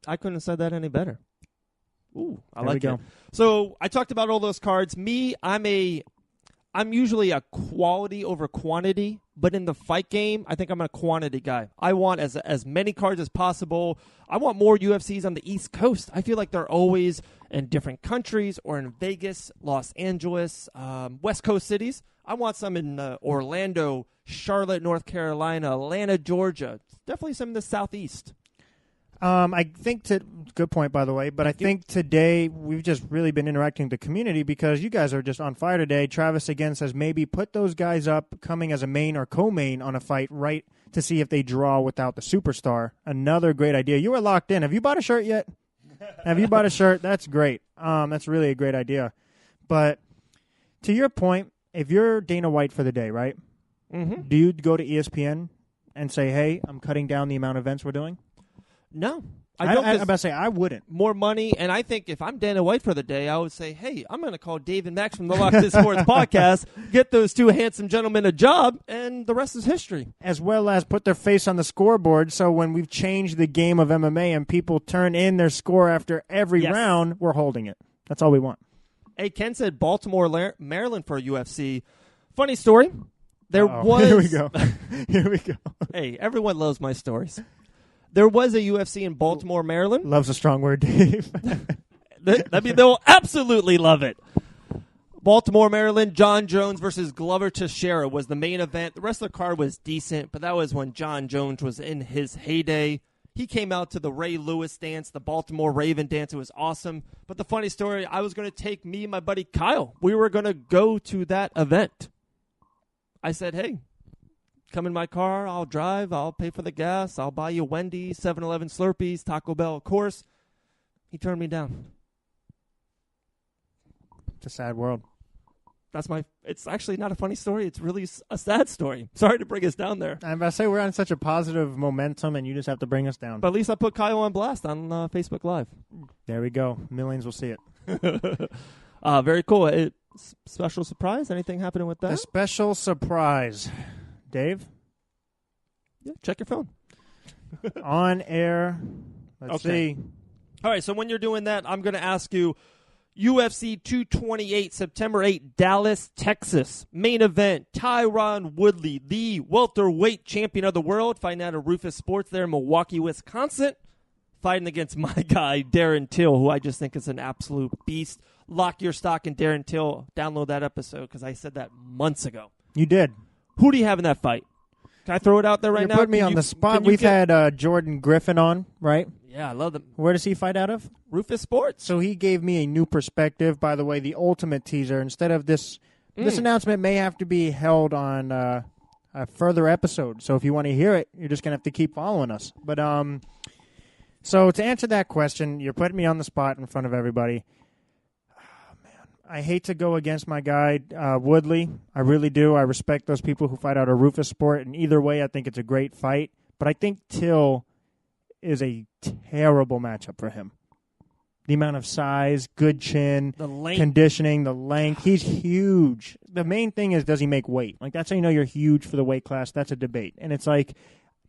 I couldn't have said that any better. Ooh, I There like we go. it. So I talked about all those cards. I'm usually a quality over quantity, but in the fight game, I think I'm a quantity guy. I want as many cards as possible. I want more UFCs on the East Coast. I feel like they're always in different countries or in Vegas, Los Angeles, West Coast cities. I want some in Orlando, Charlotte, North Carolina, Atlanta, Georgia. Definitely some in the Southeast. I think good point, by the way, but I think today we've just really been interacting with the community because you guys are just on fire today. Travis again says maybe put those guys up coming as a main or co-main on a fight right to see if they draw without the superstar. Another great idea. You were locked in. Have you bought a shirt yet? Have you bought a shirt? That's great. That's really a great idea. But to your point, if you're Dana White for the day, right? Mm-hmm. Do you go to ESPN and say, hey, I'm cutting down the amount of events we're doing? No. I'm about to say I wouldn't. More money, and I think if I'm Dana White for the day, I would say, hey, I'm going to call Dave and Max from the Locked In Sports podcast, get those two handsome gentlemen a job, and the rest is history. As well as put their face on the scoreboard, so when we've changed the game of MMA and people turn in their score after every round, we're holding it. That's all we want. Hey, Ken said Baltimore, Maryland for UFC. Funny story. There was... Here we go. Here we go. Hey, everyone loves my stories. There was a UFC in Baltimore, Maryland. Love's a strong word, Dave. I mean, they'll absolutely love it. Baltimore, Maryland, John Jones versus Glover Teixeira was the main event. The rest of the card was decent, but that was when John Jones was in his heyday. He came out to the Ray Lewis dance, the Baltimore Raven dance. It was awesome. But the funny story, I was going to take me and my buddy Kyle. We were going to go to that event. I said, hey, come in my car, I'll drive, I'll pay for the gas, I'll buy you Wendy's, 7-Eleven Slurpees, Taco Bell, of course. He turned me down. It's a sad world. It's actually not a funny story. It's really a sad story. Sorry to bring us down there. I'm about to say we're on such a positive momentum, and you just have to bring us down. But at least I put Kyle on blast on Facebook Live. There we go. Millions will see it. Very cool. Special surprise? Anything happening with that? A special surprise. Dave? Yeah, check your phone. On air. Let's see. All right, so when you're doing that, I'm going to ask you, UFC 228, September 8, Dallas, Texas. Main event, Tyron Woodley, the welterweight champion of the world, fighting out of Rufus Sports there in Milwaukee, Wisconsin, fighting against my guy, Darren Till, who I just think is an absolute beast. Lock your stock in Darren Till. Download that episode because I said that months ago. You did. Who do you have in that fight? Can I throw it out there right now? You put me on the spot. We've had Jordan Griffin on, right? Yeah, I love them. Where does he fight out of? Rufus Sports. So he gave me a new perspective. By the way, the ultimate teaser. Instead of this announcement may have to be held on a further episode. So if you want to hear it, you're just going to have to keep following us. But so to answer that question, you're putting me on the spot in front of everybody. I hate to go against my guy, Woodley. I really do. I respect those people who fight out of Rufus Sport. And either way, I think it's a great fight. But I think Till is a terrible matchup for him. The amount of size, good chin, the length, conditioning, the length. He's huge. The main thing is, does he make weight? Like, that's how you know you're huge for the weight class. That's a debate. And it's like,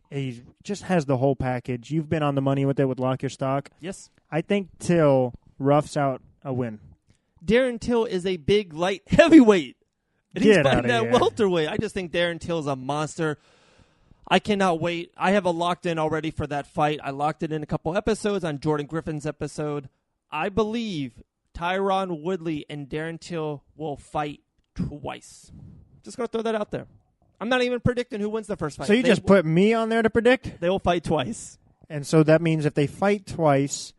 he just has the whole package. You've been on the money with it with Lock Your Stock. Yes. I think Till roughs out a win. Darren Till is a big, light heavyweight. And he's Get fighting outta that here. welterweight. I just think Darren Till is a monster. I cannot wait. I have a locked in already for that fight. I locked it in a couple episodes on Jordan Griffin's episode. I believe Tyron Woodley and Darren Till will fight twice. Just going to throw that out there. I'm not even predicting who wins the first fight. So you just put me on there to predict? They will fight twice. And so that means if they fight twice,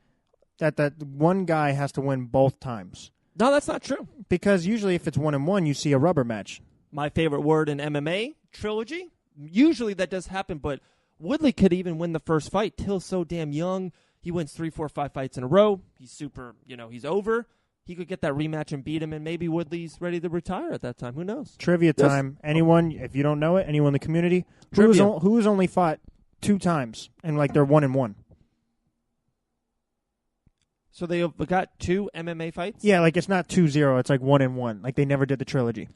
that one guy has to win both times. No, that's not true. Because usually if it's 1-1, you see a rubber match. My favorite word in MMA, trilogy. Usually that does happen, but Woodley could even win the first fight. Till's so damn young. He wins 3, 4, 5 fights in a row. He's super, he's over. He could get that rematch and beat him, and maybe Woodley's ready to retire at that time. Who knows? Trivia time. Anyone, if you don't know it, anyone in the community, who's only fought 2 times, and they're 1-1? So they have got 2 MMA fights? Yeah, it's not 2-0. It's 1-1. They never did the trilogy.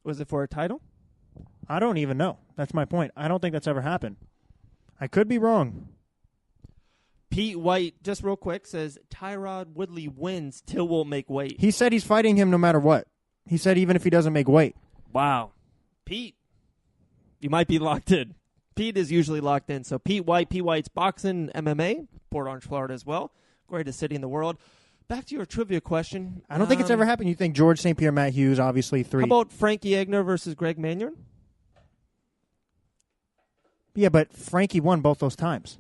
Was it for a title? I don't even know. That's my point. I don't think that's ever happened. I could be wrong. Pete White, just real quick, says Tyrod Woodley wins, Till will make weight. He said he's fighting him no matter what. He said even if he doesn't make weight. Wow. Pete, you might be locked in. Pete is usually locked in. So Pete White's boxing, MMA, Port Orange, Florida as well. Greatest city in the world. Back to your trivia question. I don't think it's ever happened. You think George St. Pierre, Matt Hughes, obviously 3. How about Frankie Egner versus Greg Maynard? Yeah, but Frankie won both those times.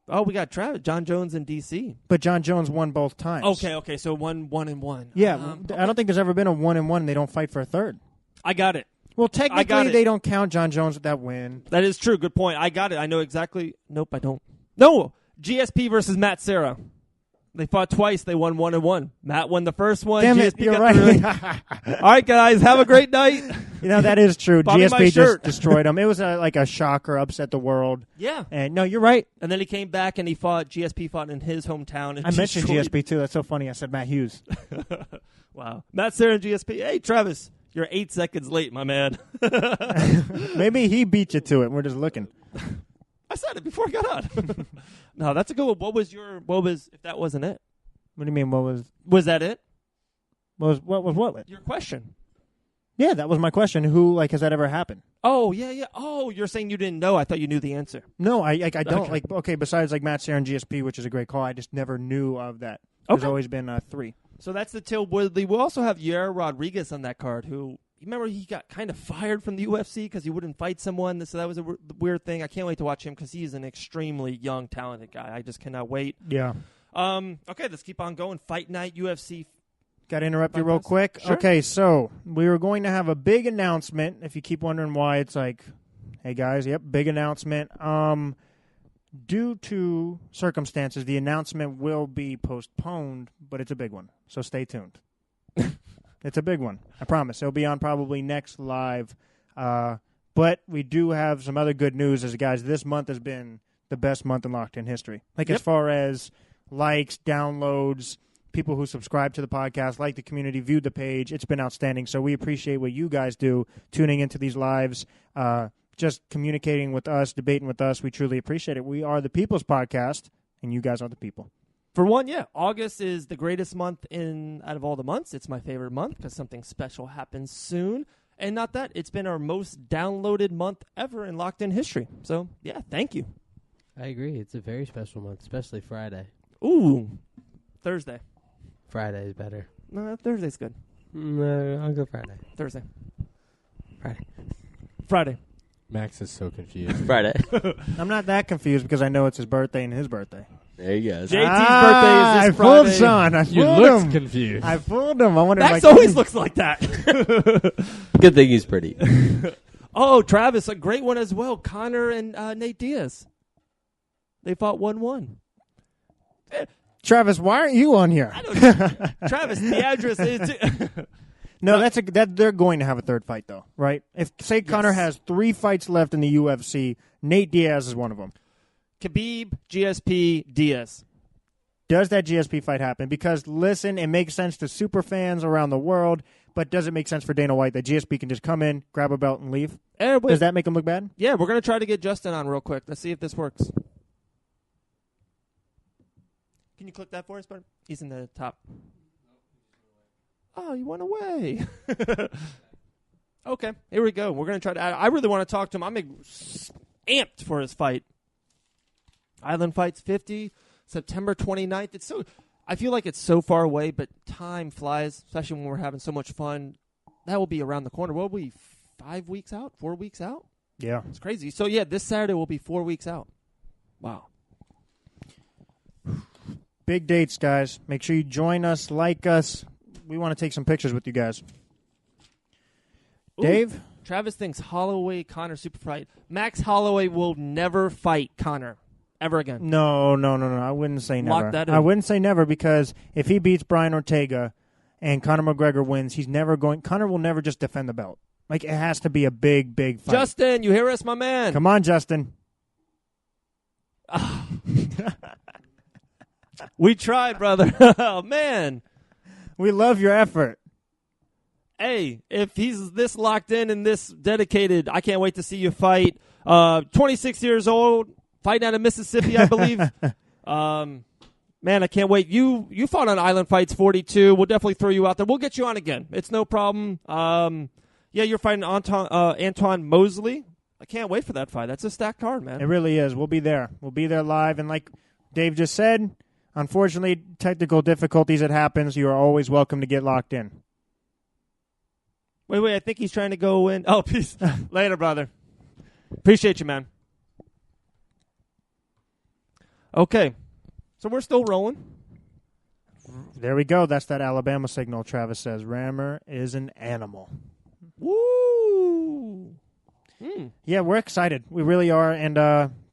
Oh, we got Travis, John Jones in D.C. But John Jones won both times. Okay, so 1-1. Yeah, I don't think there's ever been a 1-1 and they don't fight for a third. I got it. Well, technically, they don't count John Jones with that win. That is true. Good point. I got it. I know exactly. Nope, I don't. No, GSP versus Matt Serra. They fought twice. They won 1-1. Matt won the first one. Damn GSP it, you're got the right. All right, guys, have a great night. That is true. Bobby, my GSP just shirt. destroyed him. It was like a shocker, upset the world. Yeah. And no, you're right. And then he came back and GSP fought in his hometown. And I mentioned destroyed- GSP too. That's so funny. I said Matt Hughes. Wow. Matt Serra and GSP. Hey, Travis, you're 8 seconds late, my man. Maybe he beat you to it. We're just looking. I said it before I got on. No, that's a good one. What was if that wasn't it? What do you mean? Was that it? What was? Your question. Yeah, that was my question. Who, has that ever happened? Oh, yeah. Oh, you're saying you didn't know. I thought you knew the answer. No, I don't. Okay. Besides Matt Serra and GSP, which is a great call, I just never knew of that. There's always been 3. So that's the Till Woodley. We'll also have Yair Rodriguez on that card, who, remember, he got kind of fired from the UFC because he wouldn't fight someone. So that was a weird thing. I can't wait to watch him because he's an extremely young, talented guy. I just cannot wait. Yeah. Okay, let's keep on going. Fight Night, UFC. Got to interrupt you real quick. Sure. Okay, so we were going to have a big announcement. If you keep wondering why, it's like, hey guys, big announcement. Due to circumstances, the announcement will be postponed, but it's a big one. So stay tuned. It's a big one. I promise. It'll be on probably next live. But we do have some other good news as guys. This month has been the best month in Locked In history. As far as likes, downloads, people who subscribe to the podcast, like the community, viewed the page. It's been outstanding. So we appreciate what you guys do, tuning into these lives, just communicating with us, debating with us. We truly appreciate it. We are the People's Podcast, and you guys are the people. For one, August is the greatest month out of all the months. It's my favorite month because something special happens soon. And not that, it's been our most downloaded month ever in Locked In history. So, thank you. I agree. It's a very special month, especially Friday. Ooh, Thursday. Friday is better. No, Thursday's good. No, I'll go Friday. Thursday. Friday. Max is so confused. Friday. I'm not that confused because I know it's his birthday and his birthday. There you go. JT's birthday is this Friday. I fooled Sean. I You fooled look him. confused. I fooled him. I wondered Max always looks like that. Good thing he's pretty. Oh, Travis, a great one as well. Connor and Nate Diaz. They fought 1-1. Travis, why aren't you on here? Travis, the address is... No, they're going to have a third fight, though, right? If, say, Connor has 3 fights left in the UFC, Nate Diaz is one of them. Khabib, GSP, Diaz. Does that GSP fight happen? Because, listen, it makes sense to super fans around the world, but does it make sense for Dana White that GSP can just come in, grab a belt, and leave? Does that make him look bad? Yeah, we're going to try to get Justin on real quick. Let's see if this works. Can you click that for us, bud? He's in the top. Oh, you went away. Okay, here we go. We're going to try to... I really want to talk to him. I'm amped for his fight. Island Fights 50, September 29th. I feel like it's so far away, but time flies, especially when we're having so much fun. That will be around the corner. What will we 5 weeks out? 4 weeks out? Yeah. It's crazy. So, this Saturday will be 4 weeks out. Wow. Big dates, guys. Make sure you join us, like us. We want to take some pictures with you guys. Ooh, Dave? Travis thinks Holloway, Connor super fight. Max Holloway will never fight Connor ever again. No. I wouldn't say never. Lock that in. I wouldn't say never because if he beats Brian Ortega and Conor McGregor wins, Connor will never just defend the belt. It has to be a big, big fight. Justin, you hear us, my man? Come on, Justin. We tried, brother. Oh, man. We love your effort. Hey, if he's this locked in and this dedicated, I can't wait to see you fight. 26 years old, fighting out of Mississippi, I believe. Man, I can't wait. You fought on Island Fights 42. We'll definitely throw you out there. We'll get you on again. It's no problem. You're fighting Anton Mosley. I can't wait for that fight. That's a stacked card, man. It really is. We'll be there. We'll be there live. And like Dave just said, unfortunately, technical difficulties, it happens. You are always welcome to get locked in. Wait, I think he's trying to go in. Oh, peace. Later, brother. Appreciate you, man. Okay. So we're still rolling. There we go. That's that Alabama signal, Travis says. Rammer is an animal. Woo! Yeah, we're excited. We really are. And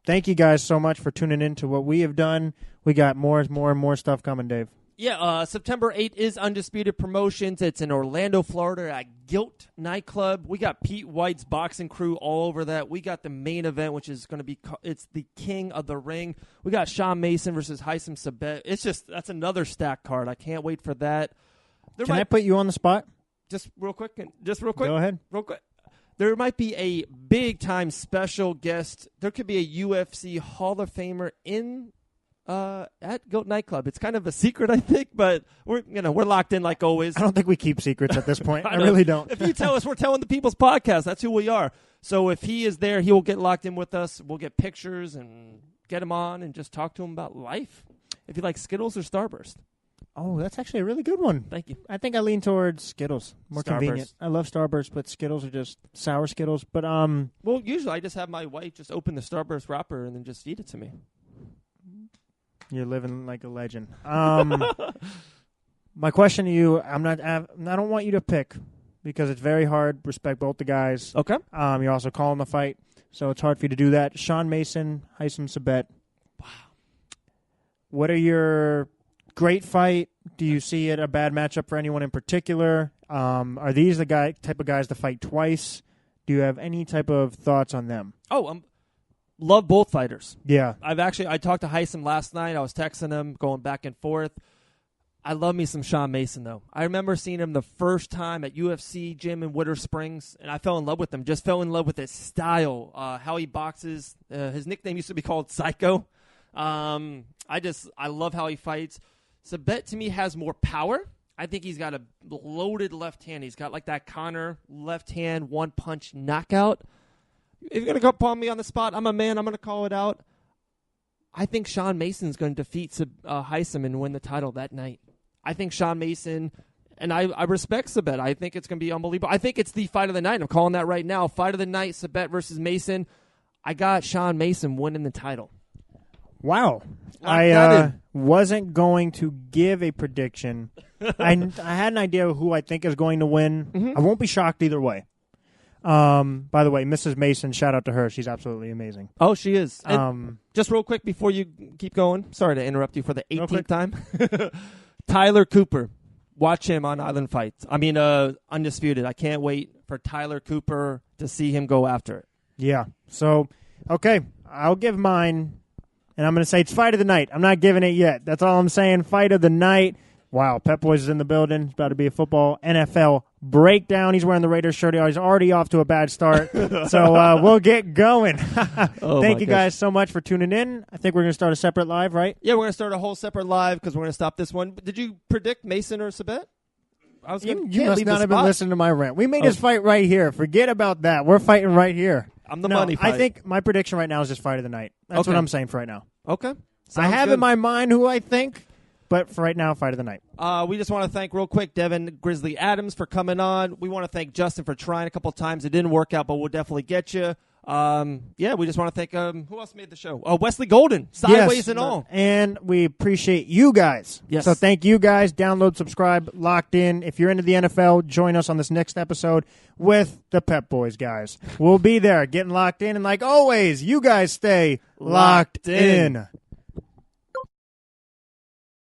thank you guys so much for tuning in to what we have done. We got more and more stuff coming, Dave. Yeah, September 8th is Undisputed Promotions. It's in Orlando, Florida at Gilt Nightclub. We got Pete White's boxing crew all over that. We got the main event, which is going to be it's the King of the Ring. We got Sean Mason versus Haitham Sabet. That's another stack card. I can't wait for that. Can I put you on the spot? Just real quick. Go ahead. Real quick. There might be a big-time special guest. There could be a UFC Hall of Famer at Goat Nightclub. It's kind of a secret, I think, but we're locked in like always. I don't think we keep secrets at this point. I really don't. If you tell us, we're telling the people's podcast. That's who we are. So if he is there, he will get locked in with us. We'll get pictures and get him on and just talk to him about life. If you like Skittles or Starburst. Oh, that's actually a really good one. Thank you. I think I lean towards Skittles. More convenient. I love Starburst, but Skittles are just sour Skittles. But well, usually I just have my wife just open the Starburst wrapper and then just feed it to me. You're living like a legend. My question to you, I don't want you to pick because it's very hard. Respect both the guys. Okay. You're also calling the fight, so it's hard for you to do that. Sean Mason, Haitham Sabet. Wow. What are your great fight? Do you see it a bad matchup for anyone in particular? Are these the type of guys to fight twice? Do you have any type of thoughts on them? Love both fighters. Yeah. I talked to Haitham last night. I was texting him, going back and forth. I love me some Sean Mason, though. I remember seeing him the first time at UFC gym in Witter Springs, and I fell in love with him. Just fell in love with his style, how he boxes. His nickname used to be called Psycho. I love how he fights. Sabet, to me, has more power. I think he's got a loaded left hand. He's got like that Conor left hand, one-punch knockout. If you're going to go upon me on the spot, I'm a man. I'm going to call it out. I think Sean Mason's going to defeat Haitham and win the title that night. I think Sean Mason, and I respect Sabet. I think it's going to be unbelievable. I think it's the fight of the night. I'm calling that right now. Fight of the night, Sabet versus Mason. I got Sean Mason winning the title. Wow. I wasn't going to give a prediction. I had an idea of who I think is going to win. Mm-hmm. I won't be shocked either way. By the way, Mrs. Mason, shout out to her. She's absolutely amazing. Oh, she is. Just real quick before you keep going, sorry to interrupt you for the 18th time. Tyler Cooper. Watch him on Island Fights. Undisputed. I can't wait for Tyler Cooper to see him go after it. Yeah. So, okay, I'll give mine, and I'm going to say it's fight of the night. I'm not giving it yet. That's all I'm saying. Fight of the night. Wow, Pep-Boys is in the building. It's about to be a football NFL breakdown. He's wearing the Raiders shirt. He's already off to a bad start. So we'll get going. Thank you guys so much for tuning in. I think we're going to start a separate live, right? Yeah, we're going to start a whole separate live because we're going to stop this one. Did you predict Mason or Sabet? You must not have been listening to my rant. We made this fight right here. Forget about that. We're fighting right here. I'm the money fight. I think my prediction right now is just fight of the night. That's what I'm saying for right now. Okay. I have in my mind who I think. But for right now, fight of the night. We just want to thank real quick Devin Grizzly Adams for coming on. We want to thank Justin for trying a couple of times. It didn't work out, but we'll definitely get you. We just want to thank who else made the show? Wesley Golden, Sideways and all. And we appreciate you guys. Yes. So thank you guys. Download, subscribe, locked in. If you're into the NFL, join us on this next episode with the Pep-Boys guys. We'll be there getting locked in. And like always, you guys stay locked in.